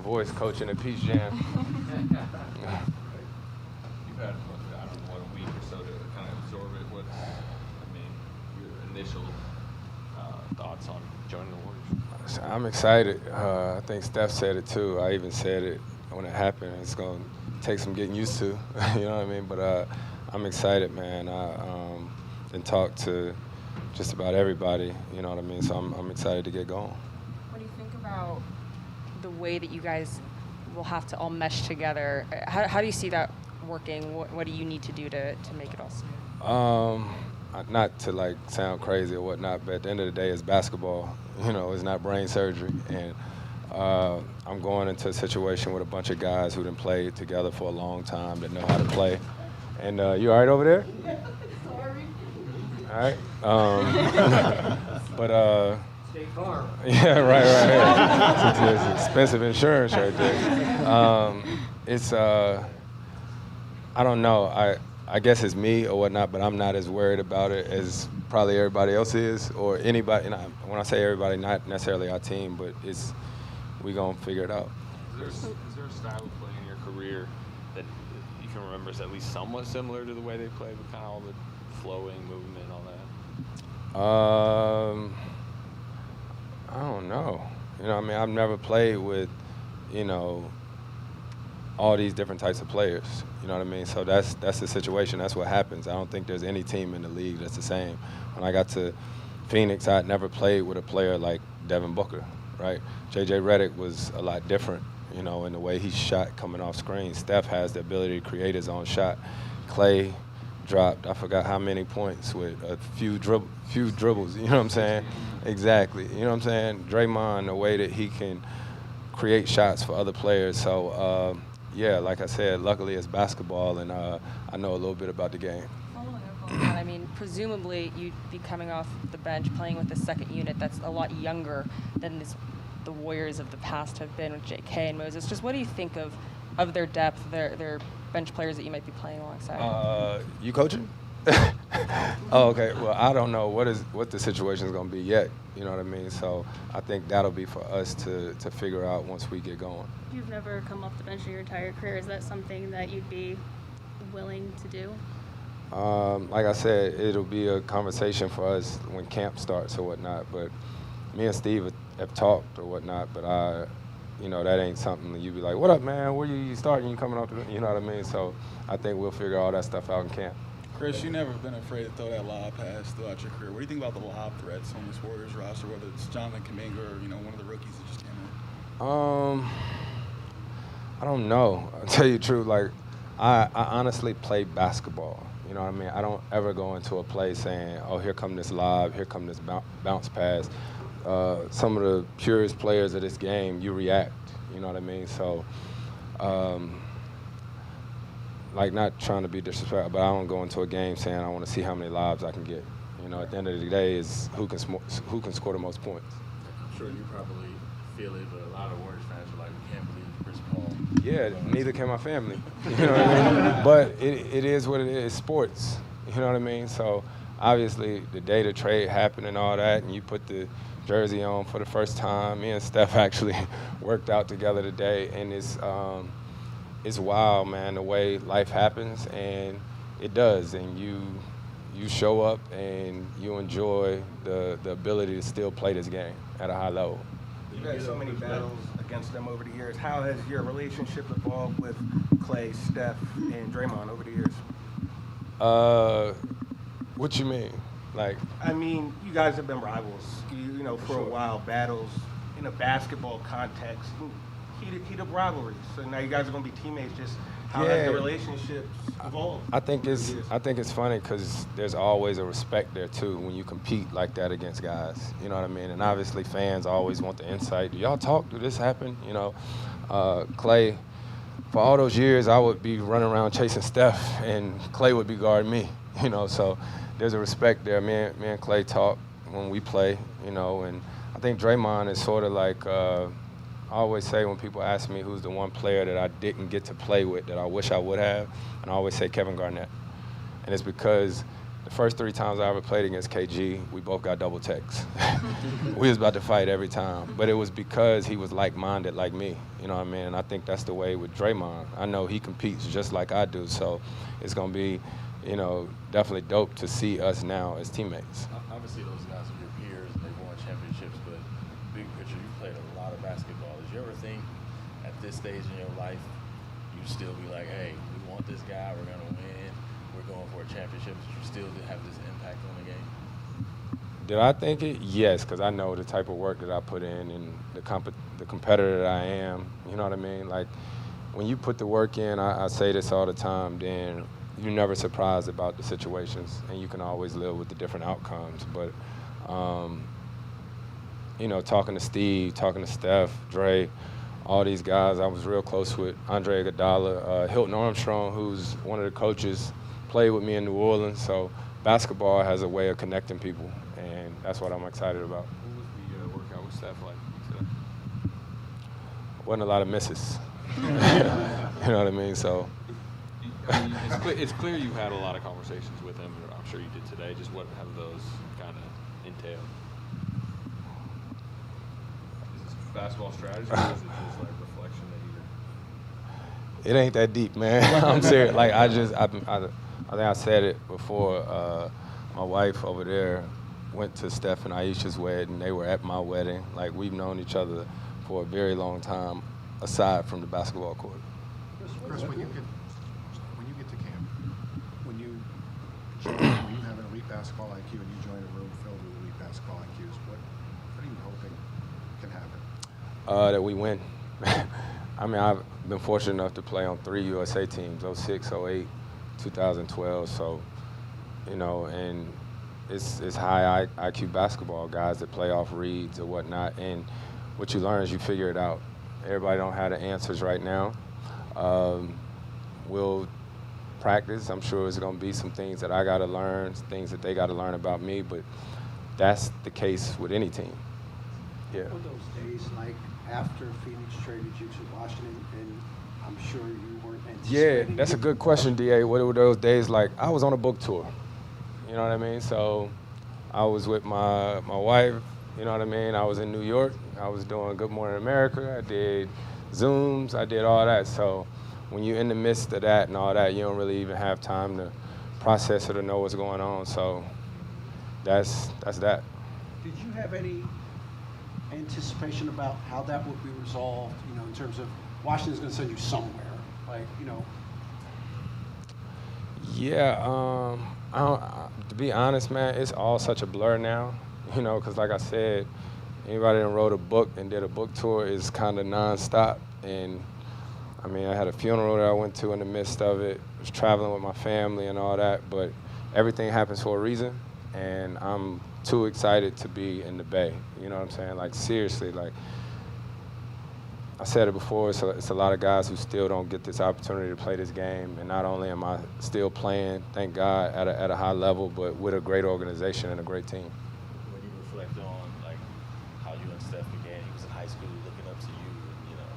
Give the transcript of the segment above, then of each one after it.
voice coaching at Peach Jam. You've had, I don't know, a week or so to kind of absorb it. Your initial thoughts on joining the Warriors? I'm excited. I think Steph said it too. I even said it when it happened. It's going to take some getting used to, you know what I mean? But I'm excited, man. And talk to just about everybody, you know what I mean? So I'm excited to get going. When you think about the way that you guys will have to all mesh together, how do you see that working? What do you need to do to make it all smooth? Not to like sound crazy or whatnot, but at the end of the day, it's basketball. You know, it's not brain surgery. And I'm going into a situation with a bunch of guys who done played together for a long time that know how to play. And you all right over there? Sorry. All right. But State Farm. yeah, right. It's expensive insurance right there. It's I don't know. I guess it's me or whatnot, but I'm not as worried about it as probably everybody else is, or anybody. And when I say everybody, not necessarily our team, but we gonna figure it out. Is there a style of play in your career that you can remember is at least somewhat similar to the way they play, with kind of all the flowing movement and all that? I don't know. You know, I mean, I've never played with, you know, all these different types of players. You know what I mean? So that's the situation. That's what happens. I don't think there's any team in the league that's the same. When I got to Phoenix, I had never played with a player like Devin Booker, right? J.J. Redick was a lot different, you know, in the way he shot coming off screen. Steph has the ability to create his own shot. Clay dropped, I forgot how many points with a few dribbles, you know what I'm saying? Exactly, you know what I'm saying? Draymond, the way that he can create shots for other players. So, yeah, like I said, luckily it's basketball, and I know a little bit about the game. Following up on that, I mean, presumably you'd be coming off the bench playing with the second unit that's a lot younger than the Warriors of the past have been with J.K. and Moses. Just what do you think of their depth, their bench players that you might be playing alongside? You coaching? Oh, okay. Well, I don't know what the situation is going to be yet. You know what I mean? So I think that'll be for us to figure out once we get going. You've never come off the bench in your entire career. Is that something that you'd be willing to do? Like I said, it'll be a conversation for us when camp starts or whatnot. But me and Steve have talked or whatnot. But you know, that ain't something that you'd be like, "What up, man? Where you starting? You coming off the?" You know what I mean? So I think we'll figure all that stuff out in camp. Chris, you've never been afraid to throw that lob pass throughout your career. What do you think about the lob threats on this Warriors roster, whether it's Jonathan Kuminga or, you know, one of the rookies that just came in? I don't know. I'll tell you the truth. Like, I honestly play basketball. You know what I mean? I don't ever go into a play saying, "Oh, here come this lob, here come this bounce pass." Some of the purest players of this game, you react. You know what I mean? So, like, not trying to be disrespectful, but I don't go into a game saying I want to see how many lobs I can get. You know, at the end of the day, is who can score the most points. I'm sure you probably feel it, but a lot of Warriors fans are like, "We can't believe Chris Paul." Yeah, neither can my family. You know what I mean? But it is what it is. Sports. You know what I mean? So obviously the day the trade happened and all that, and you put the jersey on for the first time. Me and Steph actually worked out together today, and it's wild, man, the way life happens, and it does, and you show up and you enjoy the ability to still play this game at a high level. You've had so many battles against them over the years. How has your relationship evolved with Clay, Steph, and Draymond over the years? What you mean? Like, I mean, you guys have been rivals, you know, for a while, battles in a basketball context, heated rivalries. So now you guys are going to be teammates. Just how has the relationships evolved? I think it's funny because there's always a respect there too when you compete like that against guys. You know what I mean? And obviously fans always want the insight. Do y'all talk? Did this happen? You know, Clay. For all those years, I would be running around chasing Steph, and Clay would be guarding me. You know, so there's a respect there. Me and Clay talk when we play. You know, and I think Draymond is sort of like. I always say when people ask me who's the one player that I didn't get to play with that I wish I would have, and I always say Kevin Garnett. And it's because the first 3 times I ever played against KG, we both got double techs. We was about to fight every time. But it was because he was like-minded like me. You know what I mean? And I think that's the way with Draymond. I know he competes just like I do, so it's going to be, you know, definitely dope to see us now as teammates. Obviously, those guys are your peers and they've won championships, but big picture, you played a lot of basketball. Did you ever think at this stage in your life you'd still be like, hey, we want this guy, we're going to win, we're going for a championship, but you still did have this impact on the game? Did I think it? Yes, because I know the type of work that I put in and the competitor that I am. You know what I mean? Like, when you put the work in, I say this all the time, then you're never surprised about the situations, and you can always live with the different outcomes. But, you know, talking to Steve, talking to Steph, Dre, all these guys, I was real close with Andre Iguodala, Hilton Armstrong, who's one of the coaches, played with me in New Orleans. So basketball has a way of connecting people, and that's what I'm excited about. What was the workout with Steph like today? Wasn't a lot of misses. You know what I mean? So. I mean, it's clear you had a lot of conversations with him, or I'm sure you did today. Just what have those kind of entailed? Is this basketball strategy, or is it just like reflection that It ain't that deep, man. I'm serious. Like, I think I said it before. My wife over there went to Steph and Aisha's wedding. They were at my wedding. Like, we've known each other for a very long time, aside from the basketball court. Chris, when you get to camp, when you have an elite basketball IQ and you join a room filled with elite basketball IQs, what are you hoping can happen? That we win. I mean, I've been fortunate enough to play on 3 USA teams, 06, 08, 2012. So, you know, and it's high IQ basketball, guys that play off reads or whatnot. And what you learn is you figure it out. Everybody don't have the answers right now. We'll practice. I'm sure there's going to be some things that I got to learn, things that they got to learn about me, but that's the case with any team. Yeah. What were those days like after Phoenix traded you to Washington, and I'm sure you weren't anticipating? Yeah, that's a good question, DA. What were those days like? I was on a book tour. You know what I mean? So I was with my wife. You know what I mean? I was in New York. I was doing Good Morning America. I did Zooms. I did all that. So when you're in the midst of that and all that, you don't really even have time to process it or know what's going on. So that's that. Did you have any anticipation about how that would be resolved, you know, in terms of Washington's going to send you somewhere, like, you know? Yeah, to be honest, man, it's all such a blur now, you know, because like I said, anybody that wrote a book and did a book tour is kind of nonstop. And I mean, I had a funeral that I went to in the midst of it, was traveling with my family and all that, but everything happens for a reason, and I'm too excited to be in the Bay. You know what I'm saying? Like, seriously, like I said it before, it's a lot of guys who still don't get this opportunity to play this game. And not only am I still playing, thank God, at a high level, but with a great organization and a great team. When you reflect on like how you and Steph began, he was in high school looking up to you, and, you know,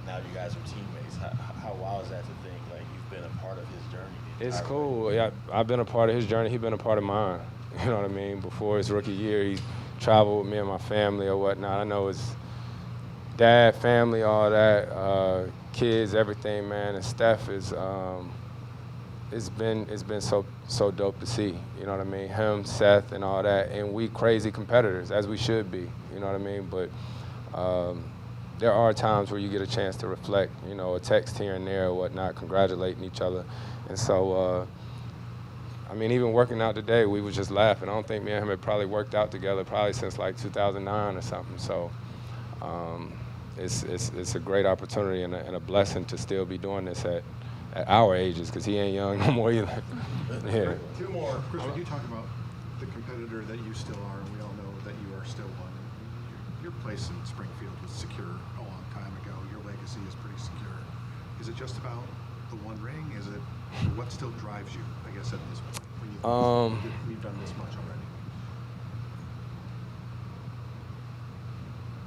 now you guys are teammates. How wild is that to think like you've been a part of his journey? It's cool. Yeah, I've been a part of his journey. He's been a part of mine. You know what I mean? Before his rookie year, he traveled with me and my family or whatnot. I know his dad, family, all that, kids, everything, man. And Steph is, it's been so dope to see. You know what I mean? Him, Seth, and all that. And we crazy competitors, as we should be. You know what I mean? But there are times where you get a chance to reflect. You know, a text here and there or whatnot, congratulating each other. And so, I mean, even working out today, we was just laughing. I don't think me and him had probably worked out together probably since like 2009 or something. So it's a great opportunity and a blessing to still be doing this at our ages, because he ain't young no more either. Yeah. Two more. Chris, when you talk about the competitor that you still are, and we all know that you are still one, your place in Springfield was secure a long time ago. Your legacy is pretty secure. Is it just about the one ring? Is it what still drives you, I guess, at this point? We've done this much already.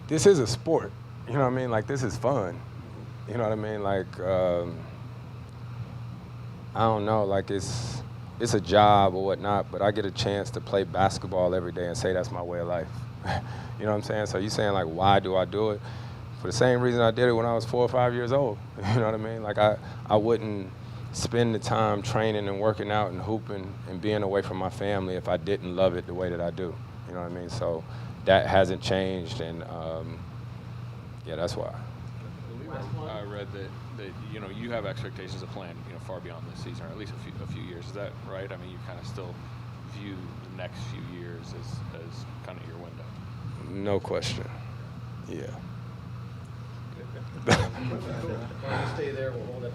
This is a sport. You know what I mean? Like, this is fun. You know what I mean? Like, I don't know. Like, it's it's a job or whatnot, but I get a chance to play basketball every day and say that's my way of life. You know what I'm saying? So you saying like, why do I do it? For the same reason I did it when I was 4 or 5 years old. You know what I mean? Like I wouldn't spend the time training and working out and hooping and being away from my family if I didn't love it the way that I do. You know what I mean? So that hasn't changed, and yeah, that's why. I read that you know, you have expectations of playing, you know, far beyond this season, or at least a few years. Is that right? I mean, you kind of still view the next few years as kind of your window. No question. Yeah. Stay there, we'll hold that.